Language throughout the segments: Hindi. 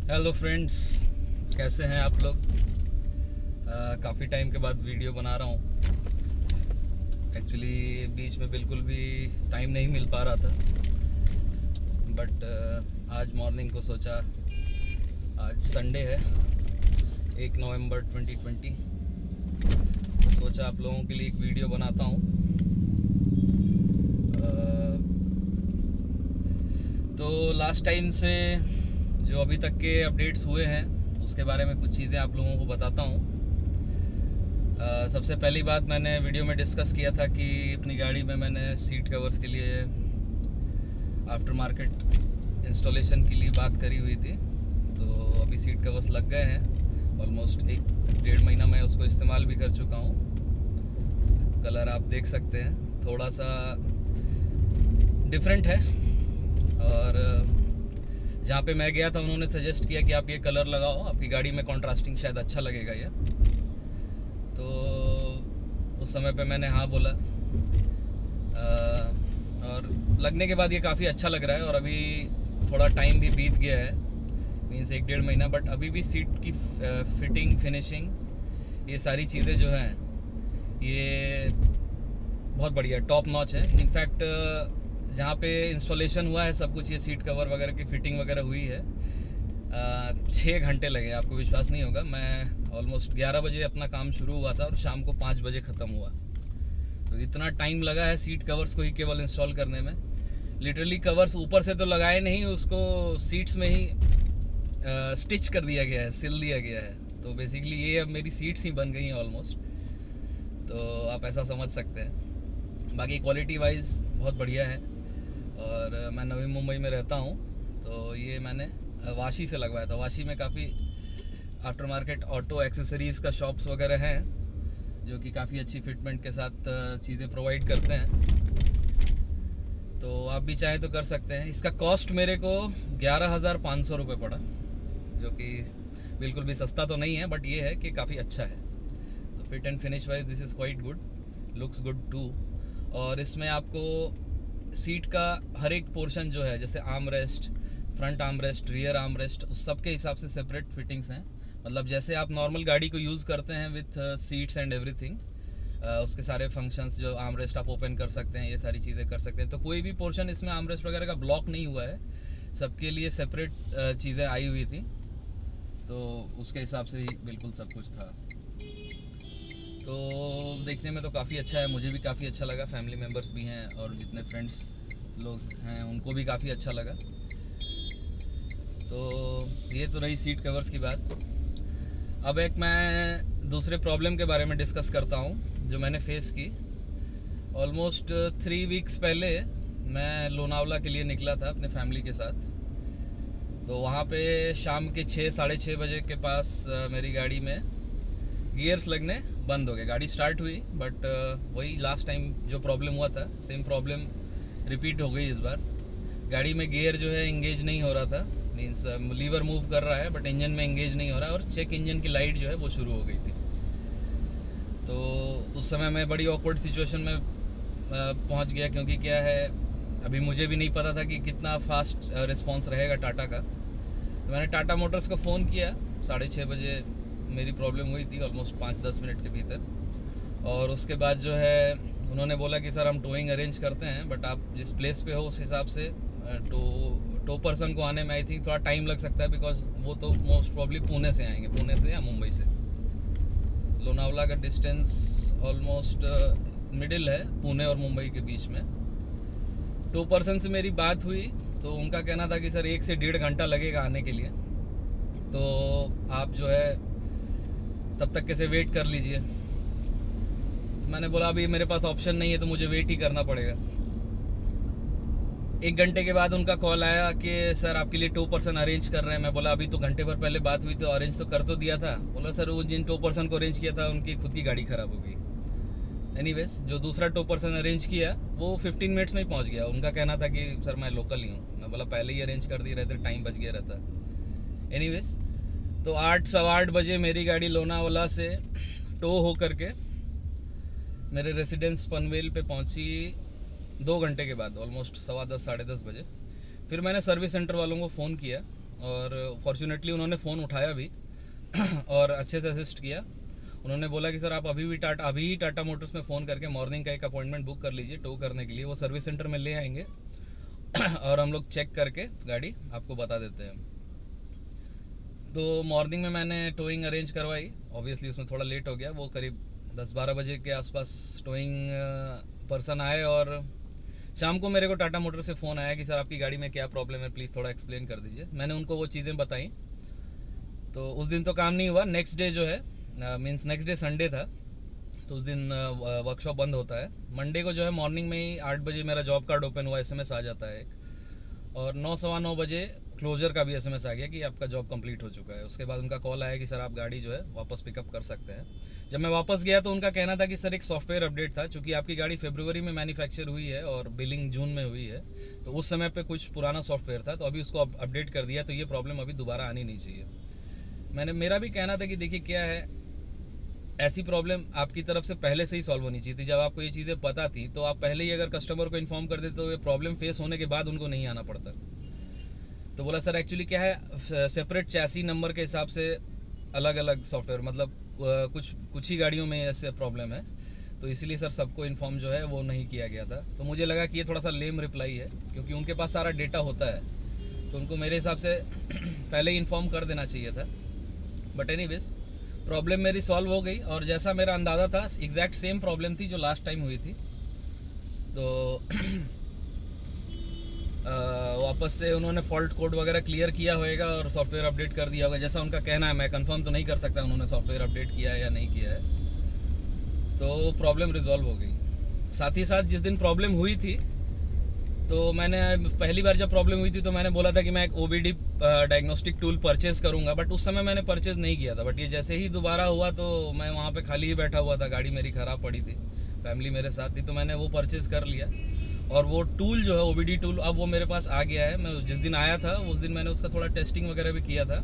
हेलो फ्रेंड्स, कैसे हैं आप लोग। काफ़ी टाइम के बाद वीडियो बना रहा हूँ। एक्चुअली बीच में बिल्कुल भी टाइम नहीं मिल पा रहा था, बट आज मॉर्निंग को सोचा, आज संडे है 1 नवंबर 2020, तो सोचा आप लोगों के लिए एक वीडियो बनाता हूँ। तो लास्ट टाइम से जो अभी तक के अपडेट्स हुए हैं उसके बारे में कुछ चीज़ें आप लोगों को बताता हूँ। सबसे पहली बात, मैंने वीडियो में डिस्कस किया था कि अपनी गाड़ी में मैंने सीट कवर्स के लिए आफ्टर मार्केट इंस्टॉलेशन के लिए बात करी हुई थी। तो अभी सीट कवर्स लग गए हैं। ऑलमोस्ट 1-1.5 महीना मैं उसको इस्तेमाल भी कर चुका हूँ। कलर आप देख सकते हैं, थोड़ा सा डिफरेंट है। और जहाँ पे मैं गया था उन्होंने सजेस्ट किया कि आप ये कलर लगाओ, आपकी गाड़ी में कॉन्ट्रास्टिंग शायद अच्छा लगेगा ये। तो उस समय पे मैंने हाँ बोला, और लगने के बाद ये काफ़ी अच्छा लग रहा है। और अभी थोड़ा टाइम भी बीत गया है, मीन्स 1-1.5 महीना, बट अभी भी सीट की फिटिंग, फिनिशिंग, ये सारी चीज़ें जो हैं ये बहुत बढ़िया, टॉप नॉच है। इनफैक्ट जहाँ पे इंस्टॉलेशन हुआ है सब कुछ, ये सीट कवर वगैरह की फिटिंग वगैरह हुई है, 6 घंटे लगे। आपको विश्वास नहीं होगा, मैं ऑलमोस्ट 11 बजे अपना काम शुरू हुआ था और शाम को 5 बजे ख़त्म हुआ। तो इतना टाइम लगा है सीट कवर्स को ही केवल इंस्टॉल करने में। लिटरली कवर्स ऊपर से तो लगाए नहीं, उसको सीट्स में ही स्टिच कर दिया गया है, सिल दिया गया है। तो बेसिकली ये अब मेरी सीट्स ही बन गई हैं ऑलमोस्ट। तो आप ऐसा समझ सकते हैं। बाकी क्वालिटी वाइज बहुत बढ़िया है। और मैं नवी मुंबई में रहता हूँ, तो ये मैंने वाशी से लगवाया था। वाशी में काफ़ी आफ्टर मार्केट ऑटो एक्सेसरीज़ का शॉप्स वगैरह हैं, जो कि काफ़ी अच्छी फिटमेंट के साथ चीज़ें प्रोवाइड करते हैं। तो आप भी चाहें तो कर सकते हैं। इसका कॉस्ट मेरे को 11,500 रुपये पड़ा, जो कि बिल्कुल भी सस्ता तो नहीं है, बट ये है कि काफ़ी अच्छा है। तो fit and finish wise this is quite good, looks good too. और इसमें आपको सीट का हर एक पोर्शन जो है, जैसे arm rest, front arm rest, rear arm rest, उस सब के हिसाब से सेपरेट फिटिंग्स हैं। मतलब जैसे आप नॉर्मल गाड़ी को यूज़ करते हैं विथ सीट्स एंड एवरीथिंग, उसके सारे फंक्शंस, जो आर्म रेस्ट आप ओपन कर सकते हैं, ये सारी चीज़ें कर सकते हैं। तो कोई भी पोर्शन इसमें आर्म रेस्ट वगैरह का ब्लॉक नहीं हुआ है, सबके लिए सेपरेट चीज़ें आई हुई थी। तो उसके हिसाब से ही बिल्कुल सब कुछ था। तो देखने में तो काफ़ी अच्छा है, मुझे भी काफ़ी अच्छा लगा, फैमिली मेम्बर्स भी हैं और जितने फ्रेंड्स लोग हैं उनको भी काफ़ी अच्छा लगा। तो ये तो रही सीट कवर्स की बात। अब एक मैं दूसरे प्रॉब्लम के बारे में डिस्कस करता हूँ जो मैंने फेस की। ऑलमोस्ट 3 वीक्स पहले मैं लोनावला के लिए निकला था अपने फैमिली के साथ। तो वहाँ पे शाम के 6-6:30 बजे के पास मेरी गाड़ी में गियर्स लगने बंद हो गए। गाड़ी स्टार्ट हुई, बट वही लास्ट टाइम जो प्रॉब्लम हुआ था, सेम प्रॉब्लम रिपीट हो गई इस बार। गाड़ी में गियर जो है इंगेज नहीं हो रहा था, मीन्स लीवर मूव कर रहा है बट इंजन में इंगेज नहीं हो रहा है, और चेक इंजन की लाइट जो है वो शुरू हो गई थी। तो उस समय मैं बड़ी ऑकवर्ड सिचुएशन में पहुंच गया, क्योंकि क्या है, अभी मुझे भी नहीं पता था कि कितना फास्ट रिस्पांस रहेगा टाटा का। तो मैंने टाटा मोटर्स को फ़ोन किया 6:30 बजे, मेरी प्रॉब्लम हुई थी ऑलमोस्ट 5-10 मिनट के भीतर। और उसके बाद जो है उन्होंने बोला कि सर हम टोइंग अरेंज करते हैं, बट आप जिस प्लेस पे हो उस हिसाब से टो पर्सन को आने में आई थिंक थोड़ा टाइम लग सकता है, बिकॉज वो तो मोस्ट प्रॉब्ली पुणे से आएंगे, पुणे से या मुंबई से। लोनावला का डिस्टेंस ऑलमोस्ट मिडिल है पुणे और मुंबई के बीच में। टो पर्सन से मेरी बात हुई, तो उनका कहना था कि सर 1 से 1.5 घंटा लगेगा आने के लिए, तो आप जो है तब तक कैसे वेट कर लीजिए। तो मैंने बोला अभी मेरे पास ऑप्शन नहीं है, तो मुझे वेट ही करना पड़ेगा। 1 घंटे के बाद उनका कॉल आया कि सर आपके लिए टो पर्सन अरेंज कर रहे हैं। मैं बोला अभी तो घंटे भर पहले बात हुई, तो अरेंज तो कर तो दिया था। बोला सर वो जिन टो पर्सन को अरेंज किया था उनकी खुद की गाड़ी ख़राब हो गई। एनीवेज, जो दूसरा टो पर्सन अरेंज किया वो 15 मिनट्स में ही पहुंच गया। उनका कहना था कि सर मैं लोकल ही हूँ। मैं बोला पहले ही अरेंज कर दिए रहते, टाइम बच गया रहता। एनीवेज, तो 8-8:15 बजे मेरी गाड़ी लोनावाला से टो हो करके मेरे रेसिडेंस पनवेल पे पहुंची 2 घंटे के बाद, ऑलमोस्ट 10:15 10:30 बजे। फिर मैंने सर्विस सेंटर वालों को फ़ोन किया, और फॉर्चुनेटली उन्होंने फ़ोन उठाया भी और अच्छे से असिस्ट किया। उन्होंने बोला कि सर आप अभी ही टाटा मोटर्स में फ़ोन करके मॉर्निंग का एक अपॉइंटमेंट बुक कर लीजिए टो करने के लिए, वो सर्विस सेंटर में ले आएंगे और हम लोग चेक करके गाड़ी आपको बता देते हैं। तो मॉर्निंग में मैंने टोइंग अरेंज करवाई। ऑब्वियसली उसमें थोड़ा लेट हो गया, वो करीब 10-12 बजे के आसपास टोइंग पर्सन आए और शाम को मेरे को टाटा मोटर से फ़ोन आया कि सर आपकी गाड़ी में क्या प्रॉब्लम है, प्लीज़ थोड़ा एक्सप्लेन कर दीजिए। मैंने उनको वो चीज़ें बताई। तो उस दिन तो काम नहीं हुआ। नेक्स्ट डे जो है मीन्स नेक्स्ट डे संडे था, तो उस दिन वर्कशॉप बंद होता है। मंडे को जो है मॉर्निंग में ही 8 बजे मेरा जॉब कार्ड ओपन हुआ, SMS आ जाता है एक, और 9-9:15 बजे क्लोजर का भी SMS आ गया कि आपका जॉब कंप्लीट हो चुका है। उसके बाद उनका कॉल आया कि सर आप गाड़ी जो है वापस पिकअप कर सकते हैं। जब मैं वापस गया तो उनका कहना था कि सर एक सॉफ्टवेयर अपडेट था, चूँकि आपकी गाड़ी फरवरी में मैन्युफैक्चर हुई है और बिलिंग जून में हुई है, तो उस समय पे कुछ पुराना सॉफ्टवेयर था, तो अभी उसको अपडेट कर दिया, तो ये प्रॉब्लम अभी दोबारा आनी नहीं चाहिए। मेरा भी कहना था कि देखिए क्या है, ऐसी प्रॉब्लम आपकी तरफ से पहले से ही सॉल्व होनी चाहिए थी। जब आपको ये चीज़ें पता थी तो आप पहले ही अगर कस्टमर को इन्फॉर्म कर देते तो ये प्रॉब्लम फेस होने के बाद उनको नहीं आना पड़ता। तो बोला सर एक्चुअली क्या है, सेपरेट चैसी नंबर के हिसाब से अलग अलग सॉफ्टवेयर, मतलब कुछ ही गाड़ियों में ऐसे प्रॉब्लम है, तो इसीलिए सर सबको इन्फॉर्म जो है वो नहीं किया गया था। तो मुझे लगा कि ये थोड़ा सा लेम रिप्लाई है, क्योंकि उनके पास सारा डेटा होता है, तो उनको मेरे हिसाब से पहले ही इन्फॉर्म कर देना चाहिए था। बट एनीवेज प्रॉब्लम मेरी सॉल्व हो गई, और जैसा मेरा अंदाज़ा था एग्जैक्ट सेम प्रॉब्लम थी जो लास्ट टाइम हुई थी। तो वापस से उन्होंने फॉल्ट कोड वगैरह क्लियर किया होएगा और सॉफ्टवेयर अपडेट कर दिया होगा, जैसा उनका कहना है। मैं कंफर्म तो नहीं कर सकता उन्होंने सॉफ्टवेयर अपडेट किया है या नहीं किया है। तो प्रॉब्लम रिजॉल्व हो गई। साथ ही साथ जिस दिन प्रॉब्लम हुई थी, तो मैंने पहली बार जब प्रॉब्लम हुई थी तो मैंने बोला था कि मैं एक OBD डायग्नोस्टिक टूल परचेज़ करूंगा, बट उस समय मैंने परचेज़ नहीं किया था। बट ये जैसे ही दोबारा हुआ तो मैं वहाँ पे खाली ही बैठा हुआ था, गाड़ी मेरी ख़राब पड़ी थी, फैमिली मेरे साथ थी, तो मैंने वो परचेज़ कर लिया। और वो टूल जो है OBD टूल, अब वो मेरे पास आ गया है। मैं जिस दिन आया था उस दिन मैंने उसका थोड़ा टेस्टिंग वगैरह भी किया था।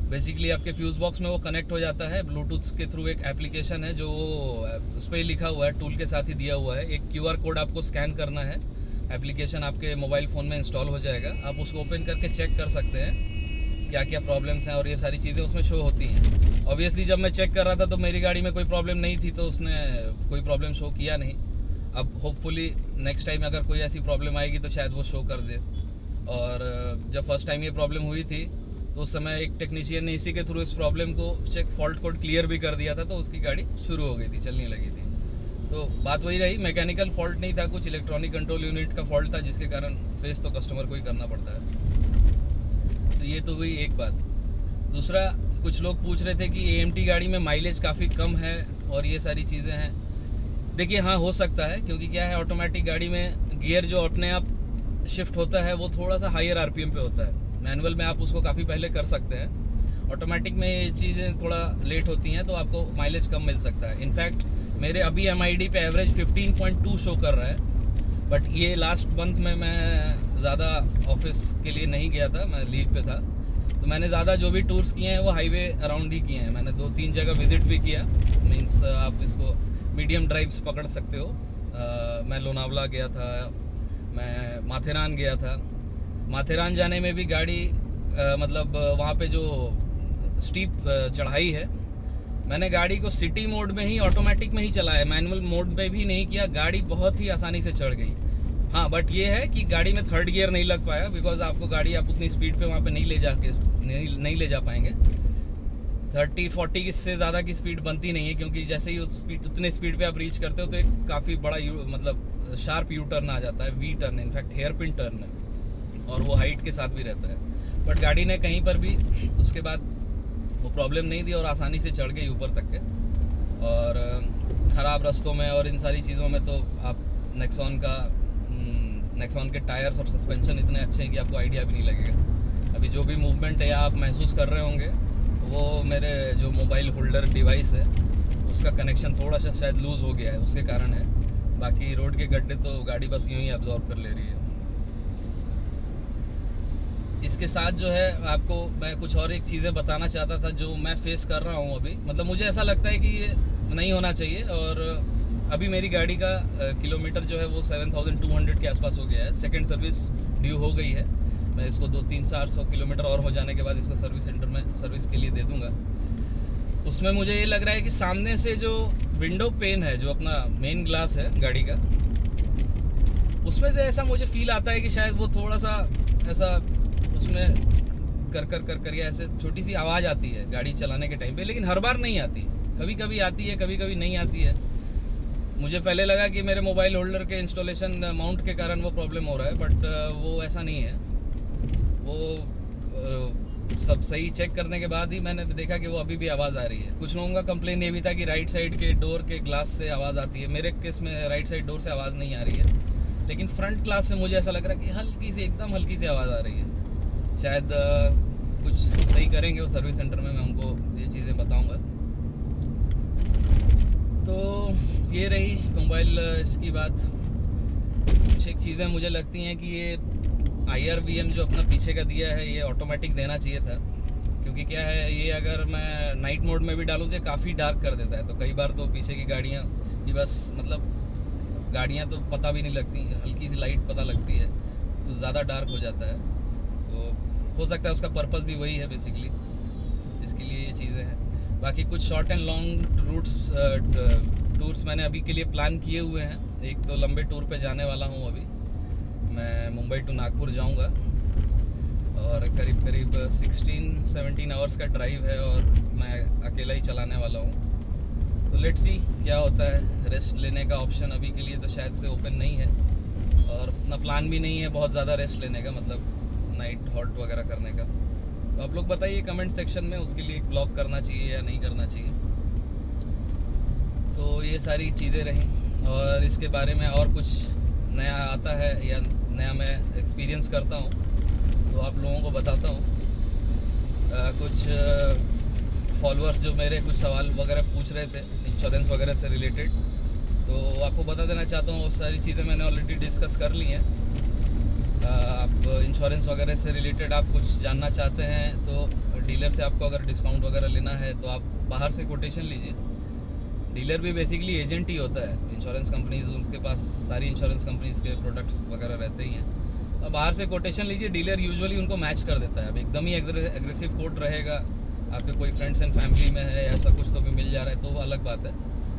बेसिकली आपके फ्यूज़ बॉक्स में वो कनेक्ट हो जाता है ब्लूटूथ के थ्रू। एक एप्लीकेशन है जो उस पर ही लिखा हुआ है, टूल के साथ ही दिया हुआ है। एक QR कोड आपको स्कैन करना है, एप्लीकेशन आपके मोबाइल फ़ोन में इंस्टॉल हो जाएगा। आप उसको ओपन करके चेक कर सकते हैं क्या क्या प्रॉब्लम्स हैं, और ये सारी चीज़ें उसमें शो होती हैं। ऑब्वियसली जब मैं चेक कर रहा था तो मेरी गाड़ी में कोई प्रॉब्लम नहीं थी, तो उसने कोई प्रॉब्लम शो किया नहीं। अब होपफुली नेक्स्ट टाइम अगर कोई ऐसी प्रॉब्लम आएगी तो शायद वो शो कर दे। और जब फर्स्ट टाइम ये प्रॉब्लम हुई थी तो उस समय एक टेक्नीशियन ने इसी के थ्रू इस प्रॉब्लम को चेक फॉल्ट कोड क्लियर भी कर दिया था, तो उसकी गाड़ी शुरू हो गई थी, चलने लगी थी। तो बात वही रही, मैकेनिकल फॉल्ट नहीं था, कुछ इलेक्ट्रॉनिक कंट्रोल यूनिट का फॉल्ट था, जिसके कारण फेस तो कस्टमर को ही करना पड़ता है। तो ये तो हुई एक बात। दूसरा, कुछ लोग पूछ रहे थे कि AMT गाड़ी में माइलेज काफ़ी कम है और ये सारी चीज़ें हैं। देखिए हाँ, हो सकता है, क्योंकि क्या है, ऑटोमेटिक गाड़ी में गियर जो अपने आप शिफ्ट होता है वो थोड़ा सा हायर RPM पे होता है। मैनुअल में आप उसको काफ़ी पहले कर सकते हैं, ऑटोमेटिक में ये चीज़ें थोड़ा लेट होती हैं, तो आपको माइलेज कम मिल सकता है। इनफैक्ट मेरे अभी MID पे एवरेज 15.2 शो कर रहा है। बट ये लास्ट मंथ में मैं ज़्यादा ऑफिस के लिए नहीं गया था, मैं लीव पे था, तो मैंने ज़्यादा जो भी टूर्स किए हैं वो हाईवे अराउंड ही किए हैं। मैंने 2-3 जगह विज़िट भी किया, मीन्स आप इसको मीडियम ड्राइव्स पकड़ सकते हो। मैं लोनावला गया था, मैं माथेरान गया था। माथेरान जाने में भी गाड़ी मतलब वहाँ पे जो स्टीप चढ़ाई है, मैंने गाड़ी को सिटी मोड में ही ऑटोमेटिक में ही चलाया, मैनुअल मोड पे भी नहीं किया, गाड़ी बहुत ही आसानी से चढ़ गई। हाँ, बट ये है कि गाड़ी में थर्ड गियर नहीं लग पाया, बिकॉज आपको गाड़ी आप उतनी स्पीड पे वहाँ पे नहीं ले जा पाएंगे। 30-40 से ज़्यादा की स्पीड बनती नहीं है, क्योंकि जैसे ही उतने स्पीड पे आप रीच करते हो तो एक काफ़ी बड़ा मतलब शार्प यू टर्न आ जाता है, V turn, in fact hairpin turn है, और वो हाइट के साथ भी रहता है। बट गाड़ी ने कहीं पर भी उसके बाद वो प्रॉब्लम नहीं दी और आसानी से चढ़ गई ऊपर तक के। और ख़राब रास्तों में और इन सारी चीज़ों में तो आप नेक्सॉन के टायर्स और सस्पेंशन इतने अच्छे हैं कि आपको आइडिया भी नहीं लगेगा। अभी जो भी मूवमेंट है आप महसूस कर रहे होंगे, वो मेरे जो मोबाइल होल्डर डिवाइस है उसका कनेक्शन थोड़ा सा शायद लूज़ हो गया है, उसके कारण है। बाकी रोड के गड्ढे तो गाड़ी बस यूँ ही एब्जॉर्ब कर ले रही है। इसके साथ जो है आपको मैं कुछ और एक चीज़ें बताना चाहता था जो मैं फेस कर रहा हूँ अभी। मतलब मुझे ऐसा लगता है कि ये नहीं होना चाहिए, और अभी मेरी गाड़ी का किलोमीटर जो है वो 7200 के आसपास हो गया है। सेकंड सर्विस ड्यू हो गई है। मैं इसको 200-400 किलोमीटर और हो जाने के बाद इसको सर्विस सेंटर में सर्विस के लिए दे दूंगा। उसमें मुझे ये लग रहा है कि सामने से जो विंडो पेन है, जो अपना मेन ग्लास है गाड़ी का, उसमें से ऐसा मुझे फील आता है कि शायद वो थोड़ा सा ऐसा उसमें कर या ऐसे छोटी सी आवाज़ आती है गाड़ी चलाने के टाइम पे, लेकिन हर बार नहीं आती, कभी कभी आती है, कभी कभी नहीं आती है। मुझे पहले लगा कि मेरे मोबाइल होल्डर के इंस्टॉलेशन माउंट के कारण वो प्रॉब्लम हो रहा है, बट वो ऐसा नहीं है। वो सब सही चेक करने के बाद ही मैंने देखा कि वो अभी भी आवाज़ आ रही है। कुछ लोगों का कंप्लेन ये भी था कि राइट साइड के डोर के ग्लास से आवाज़ आती है। मेरे केस में राइट साइड डोर से आवाज़ नहीं आ रही है, लेकिन फ्रंट ग्लास से मुझे ऐसा लग रहा है कि हल्की सी, एकदम हल्की सी आवाज़ आ रही है। शायद कुछ सही करेंगे वो सर्विस सेंटर में, मैं उनको ये चीज़ें बताऊंगा। तो ये रही मोबाइल इसकी बात। कुछ एक चीज़ें मुझे लगती हैं कि ये IRVM जो अपना पीछे का दिया है, ये ऑटोमेटिक देना चाहिए था, क्योंकि क्या है, ये अगर मैं नाइट मोड में भी डालूँ तो काफ़ी डार्क कर देता है। तो कई बार तो पीछे की गाड़ियाँ की बस मतलब गाड़ियाँ तो पता भी नहीं लगती, हल्की सी लाइट पता लगती है, कुछ ज़्यादा डार्क हो जाता है। तो हो सकता है उसका पर्पस भी वही है बेसिकली, इसके लिए ये चीज़ें हैं। बाकी कुछ शॉर्ट एंड लॉन्ग टूर्स मैंने अभी के लिए प्लान किए हुए हैं। एक तो लंबे टूर पे जाने वाला हूँ अभी, मैं मुंबई टू नागपुर जाऊँगा और करीब करीब 16-17 आवर्स का ड्राइव है और मैं अकेला ही चलाने वाला हूँ। तो लेट्स सी क्या होता है। रेस्ट लेने का ऑप्शन अभी के लिए तो शायद से ओपन नहीं है, और अपना प्लान भी नहीं है बहुत ज़्यादा रेस्ट लेने का, मतलब नाइट हॉल्ट वगैरह करने का। तो आप लोग बताइए कमेंट सेक्शन में, उसके लिए एक ब्लॉग करना चाहिए या नहीं करना चाहिए। तो ये सारी चीज़ें रहीं, और इसके बारे में और कुछ नया आता है या नया मैं एक्सपीरियंस करता हूँ तो आप लोगों को बताता हूँ। कुछ फॉलोअर्स जो मेरे कुछ सवाल वगैरह पूछ रहे थे इंश्योरेंस वगैरह से रिलेटेड, तो आपको बता देना चाहता हूँ वो सारी चीज़ें मैंने ऑलरेडी डिस्कस कर ली हैं। आप इंश्योरेंस वगैरह से रिलेटेड आप कुछ जानना चाहते हैं तो डीलर से आपको अगर डिस्काउंट वगैरह लेना है तो आप बाहर से कोटेशन लीजिए। डीलर भी बेसिकली एजेंट ही होता है। इंश्योरेंस कंपनीज, उसके पास सारी इंश्योरेंस कंपनीज के प्रोडक्ट्स वगैरह रहते ही हैं। अब बाहर से कोटेशन लीजिए, डीलर यूजुअली उनको मैच कर देता है। अब एकदम ही एग्रेसिव कोट रहेगा, आपके कोई फ्रेंड्स एंड फैमिली में है ऐसा कुछ तो भी मिल जा रहा है तो वो अलग बात है,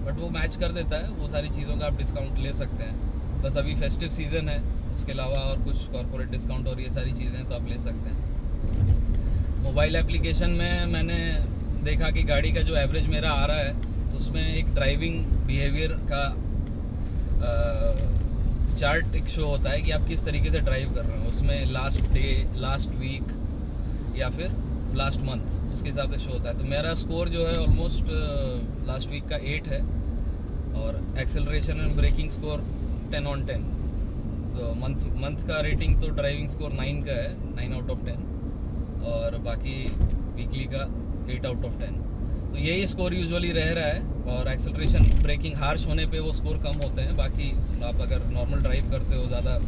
बट वो मैच कर देता है। वो सारी चीज़ों का आप डिस्काउंट ले सकते हैं। बस अभी फेस्टिव सीज़न है, उसके अलावा और कुछ कॉर्पोरेट डिस्काउंट और ये सारी चीज़ें तो आप ले सकते हैं। मोबाइल एप्लीकेशन में मैंने देखा कि गाड़ी का जो एवरेज मेरा आ रहा है उसमें एक ड्राइविंग बिहेवियर का चार्ट एक शो होता है कि आप किस तरीके से ड्राइव कर रहे हो। उसमें लास्ट डे, लास्ट वीक या फिर लास्ट मंथ, उसके हिसाब से शो होता है। तो मेरा स्कोर जो है ऑलमोस्ट लास्ट वीक का 8 है, और एक्सेलरेशन एंड ब्रेकिंग स्कोर 10/10। तो मंथ का रेटिंग तो ड्राइविंग स्कोर 9 का है, 9 आउट ऑफ 10, और बाकी वीकली का 8 आउट ऑफ 10। तो यही स्कोर यूजुअली रह रहा है, और एक्सेलरेशन ब्रेकिंग हार्श होने पे वो स्कोर कम होते हैं। बाकी आप अगर नॉर्मल ड्राइव करते हो, ज़्यादा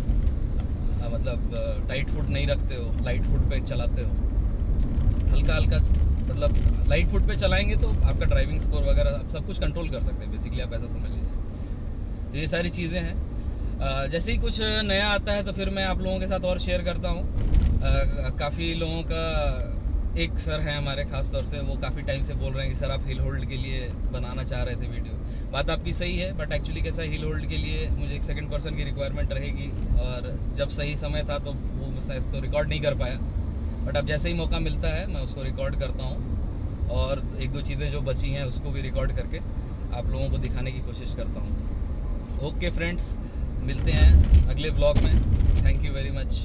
मतलब टाइट फुट नहीं रखते हो, लाइट फुट पे चलाते हो, हल्का हल्का मतलब लाइट फुट पे चलाएंगे तो आपका ड्राइविंग स्कोर वगैरह आप सब कुछ कंट्रोल कर सकते हैं बेसिकली, आप ऐसा समझ लीजिए। तो ये सारी चीज़ें हैं। जैसे ही कुछ नया आता है तो फिर मैं आप लोगों के साथ और शेयर करता हूँ। काफ़ी लोगों का, एक सर हैं हमारे खास तौर से, वो काफ़ी टाइम से बोल रहे हैं कि सर आप हिल होल्ड के लिए बनाना चाह रहे थे वीडियो। बात आपकी सही है, बट एक्चुअली कैसा, हिल होल्ड के लिए मुझे एक सेकंड पर्सन की रिक्वायरमेंट रहेगी, और जब सही समय था तो वो मैं इसको रिकॉर्ड नहीं कर पाया। बट अब जैसे ही मौका मिलता है मैं उसको रिकॉर्ड करता हूँ, और एक दो चीज़ें जो बची हैं उसको भी रिकॉर्ड करके आप लोगों को दिखाने की कोशिश करता हूँ। ओके फ्रेंड्स, मिलते हैं अगले ब्लॉग में। Thank you very much.